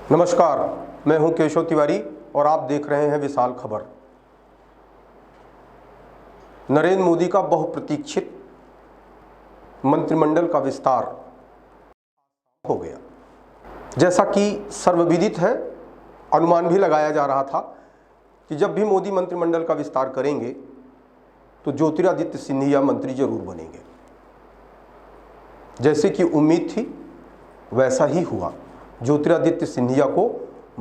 नमस्कार, मैं हूं केशव तिवारी और आप देख रहे हैं विशाल खबर। नरेंद्र मोदी का बहुप्रतीक्षित मंत्रिमंडल का विस्तार हो गया। जैसा कि सर्वविदित है, अनुमान भी लगाया जा रहा था कि जब भी मोदी मंत्रिमंडल का विस्तार करेंगे तो ज्योतिरादित्य सिंधिया मंत्री जरूर बनेंगे। जैसे कि उम्मीद थी वैसा ही हुआ। ज्योतिरादित्य सिंधिया को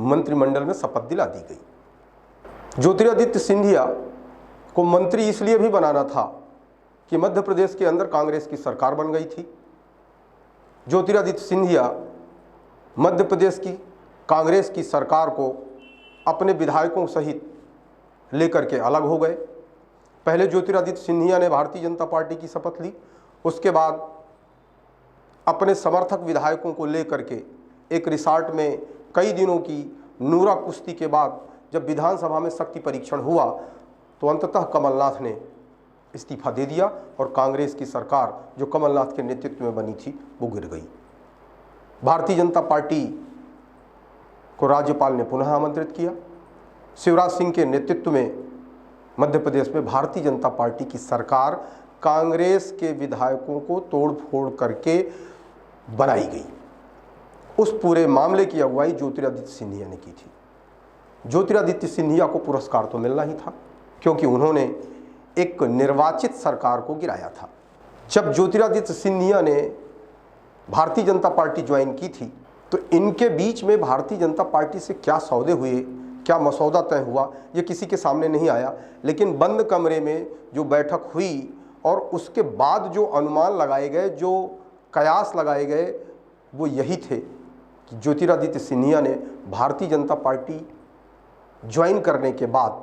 मंत्रिमंडल में शपथ दिला दी गई। ज्योतिरादित्य सिंधिया को मंत्री इसलिए भी बनाना था कि मध्य प्रदेश के अंदर कांग्रेस की सरकार बन गई थी। ज्योतिरादित्य सिंधिया मध्य प्रदेश की कांग्रेस की सरकार को अपने विधायकों सहित लेकर के अलग हो गए। पहले ज्योतिरादित्य सिंधिया ने भारतीय जनता पार्टी की शपथ ली, उसके बाद अपने समर्थक विधायकों को लेकर के एक रिसॉर्ट में कई दिनों की नूरा कुश्ती के बाद जब विधानसभा में शक्ति परीक्षण हुआ तो अंततः कमलनाथ ने इस्तीफा दे दिया और कांग्रेस की सरकार जो कमलनाथ के नेतृत्व में बनी थी वो गिर गई। भारतीय जनता पार्टी को राज्यपाल ने पुनः आमंत्रित किया। शिवराज सिंह के नेतृत्व में मध्य प्रदेश में भारतीय जनता पार्टी की सरकार कांग्रेस के विधायकों को तोड़ फोड़ करके बनाई गई। उस पूरे मामले की अगुवाई ज्योतिरादित्य सिंधिया ने की थी। ज्योतिरादित्य सिंधिया को पुरस्कार तो मिलना ही था क्योंकि उन्होंने एक निर्वाचित सरकार को गिराया था। जब ज्योतिरादित्य सिंधिया ने भारतीय जनता पार्टी ज्वाइन की थी तो इनके बीच में भारतीय जनता पार्टी से क्या सौदे हुए, क्या मसौदा तय हुआ, ये किसी के सामने नहीं आया। लेकिन बंद कमरे में जो बैठक हुई और उसके बाद जो अनुमान लगाए गए, जो कयास लगाए गए, वो यही थे कि ज्योतिरादित्य सिंधिया ने भारतीय जनता पार्टी ज्वाइन करने के बाद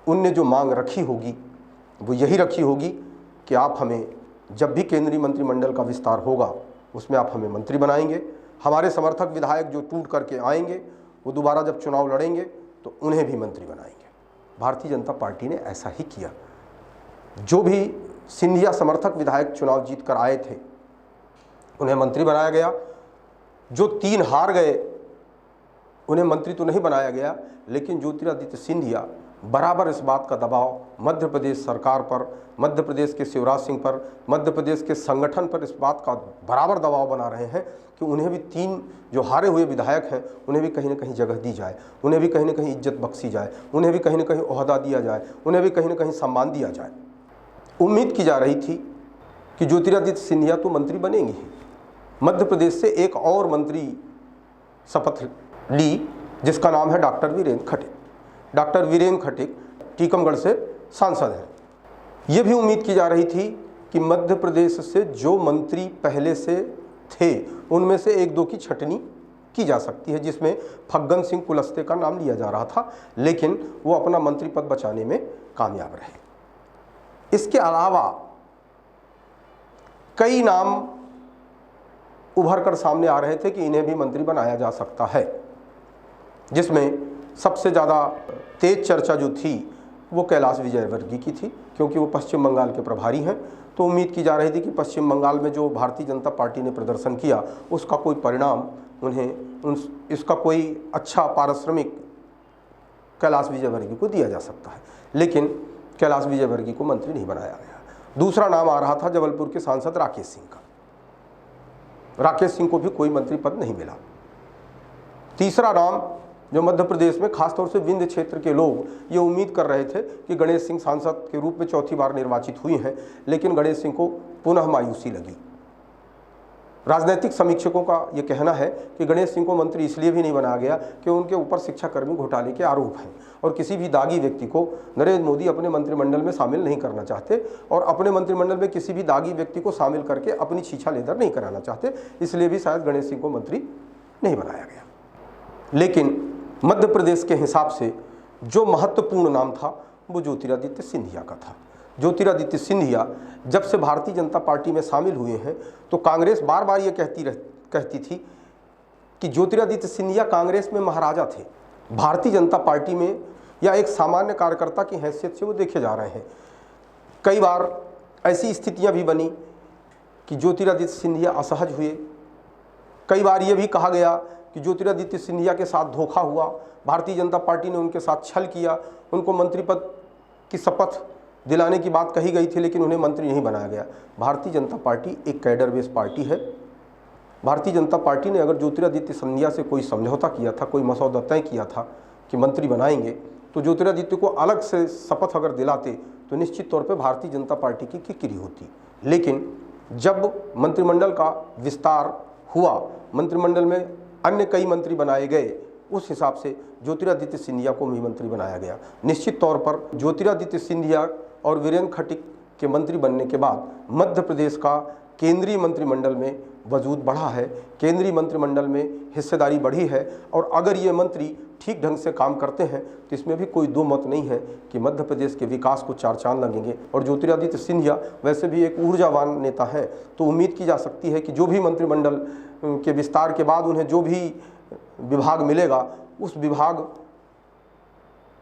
उनने जो मांग रखी होगी वो यही रखी होगी कि आप हमें जब भी केंद्रीय मंत्रिमंडल का विस्तार होगा उसमें आप हमें मंत्री बनाएंगे। हमारे समर्थक विधायक जो टूट करके आएंगे वो दोबारा जब चुनाव लड़ेंगे तो उन्हें भी मंत्री बनाएंगे। भारतीय जनता पार्टी ने ऐसा ही किया। जो भी सिंधिया समर्थक विधायक चुनाव जीत कर आए थे उन्हें मंत्री बनाया गया। जो 3 हार गए उन्हें मंत्री तो नहीं बनाया गया, लेकिन ज्योतिरादित्य सिंधिया बराबर इस बात का दबाव मध्य प्रदेश सरकार पर, मध्य प्रदेश के शिवराज सिंह पर, मध्य प्रदेश के संगठन पर इस बात का बराबर दबाव बना रहे हैं कि उन्हें भी 3 जो हारे हुए विधायक हैं उन्हें भी कहीं ना कहीं जगह दी जाए, उन्हें भी कहीं ना कहीं इज्जत बख्शी जाए, उन्हें भी कहीं ना कहीं ओहदा दिया जाए, उन्हें भी कहीं ना कहीं सम्मान दिया जाए। उम्मीद की जा रही थी कि ज्योतिरादित्य सिंधिया तो मंत्री बनेंगे ही। मध्य प्रदेश से एक और मंत्री शपथ ली जिसका नाम है डॉक्टर वीरेंद्र खटीक। डॉक्टर वीरेंद्र खटीक टीकमगढ़ से सांसद हैं। ये भी उम्मीद की जा रही थी कि मध्य प्रदेश से जो मंत्री पहले से थे उनमें से 1-2 की छटनी की जा सकती है, जिसमें फग्गन सिंह कुलस्ते का नाम लिया जा रहा था, लेकिन वो अपना मंत्री पद बचाने में कामयाब रहे। इसके अलावा कई नाम उभर कर सामने आ रहे थे कि इन्हें भी मंत्री बनाया जा सकता है, जिसमें सबसे ज़्यादा तेज चर्चा जो थी वो कैलाश विजयवर्गीय की थी क्योंकि वो पश्चिम बंगाल के प्रभारी हैं। तो उम्मीद की जा रही थी कि पश्चिम बंगाल में जो भारतीय जनता पार्टी ने प्रदर्शन किया उसका कोई परिणाम इसका कोई अच्छा पारिश्रमिक कैलाश विजयवर्गीय को दिया जा सकता है, लेकिन कैलाश विजयवर्गीय को मंत्री नहीं बनाया गया। दूसरा नाम आ रहा था जबलपुर के सांसद राकेश सिंह का। राकेश सिंह को भी कोई मंत्री पद नहीं मिला। तीसरा नाम जो मध्य प्रदेश में खासतौर से विंध्य क्षेत्र के लोग ये उम्मीद कर रहे थे कि गणेश सिंह सांसद के रूप में 4थी बार निर्वाचित हुई हैं, लेकिन गणेश सिंह को पुनः मायूसी लगी। राजनीतिक समीक्षकों का ये कहना है कि गणेश सिंह को मंत्री इसलिए भी नहीं बनाया गया कि उनके ऊपर शिक्षाकर्मी घोटाले के आरोप हैं और किसी भी दागी व्यक्ति को नरेंद्र मोदी अपने मंत्रिमंडल में शामिल नहीं करना चाहते और अपने मंत्रिमंडल में किसी भी दागी व्यक्ति को शामिल करके अपनी छीछा लेदर नहीं कराना चाहते, इसलिए भी शायद गणेश सिंह को मंत्री नहीं बनाया गया। लेकिन मध्य प्रदेश के हिसाब से जो महत्वपूर्ण नाम था वो ज्योतिरादित्य सिंधिया का था। ज्योतिरादित्य सिंधिया जब से भारतीय जनता पार्टी में शामिल हुए हैं तो कांग्रेस बार बार ये कहती थी कि ज्योतिरादित्य सिंधिया कांग्रेस में महाराजा थे। भारतीय जनता पार्टी में या एक सामान्य कार्यकर्ता की हैसियत से वो देखे जा रहे हैं। कई बार ऐसी स्थितियां भी बनी कि ज्योतिरादित्य सिंधिया असहज हुए। कई बार ये भी कहा गया कि ज्योतिरादित्य सिंधिया के साथ धोखा हुआ, भारतीय जनता पार्टी ने उनके साथ छल किया, उनको मंत्री पद की शपथ दिलाने की बात कही गई थी लेकिन उन्हें मंत्री नहीं बनाया गया। भारतीय जनता पार्टी एक कैडर बेस पार्टी है। भारतीय जनता पार्टी ने अगर ज्योतिरादित्य सिंधिया से कोई समझौता किया था, कोई मसौदा तय किया था कि मंत्री बनाएंगे, तो ज्योतिरादित्य को अलग से शपथ अगर दिलाते तो निश्चित तौर पे भारतीय जनता पार्टी की किरकिरी होती। लेकिन जब मंत्रिमंडल का विस्तार हुआ, मंत्रिमंडल में अन्य कई मंत्री बनाए गए, उस हिसाब से ज्योतिरादित्य सिंधिया को भी मंत्री बनाया गया। निश्चित तौर पर ज्योतिरादित्य सिंधिया और वीरेंद्र खटीक के मंत्री बनने के बाद मध्य प्रदेश का केंद्रीय मंत्रिमंडल में वजूद बढ़ा है, केंद्रीय मंत्रिमंडल में हिस्सेदारी बढ़ी है। और अगर ये मंत्री ठीक ढंग से काम करते हैं तो इसमें भी कोई दो मत नहीं है कि मध्य प्रदेश के विकास को चार चांद लगेंगे। और ज्योतिरादित्य सिंधिया वैसे भी एक ऊर्जावान नेता है, तो उम्मीद की जा सकती है कि जो भी मंत्रिमंडल के विस्तार के बाद उन्हें जो भी विभाग मिलेगा, उस विभाग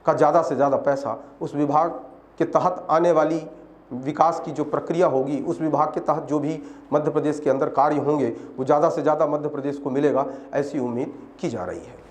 का ज़्यादा से ज़्यादा पैसा उस विभाग के तहत आने वाली विकास की जो प्रक्रिया होगी, उस विभाग के तहत जो भी मध्य प्रदेश के अंदर कार्य होंगे, वो ज़्यादा से ज़्यादा मध्य प्रदेश को मिलेगा, ऐसी उम्मीद की जा रही है।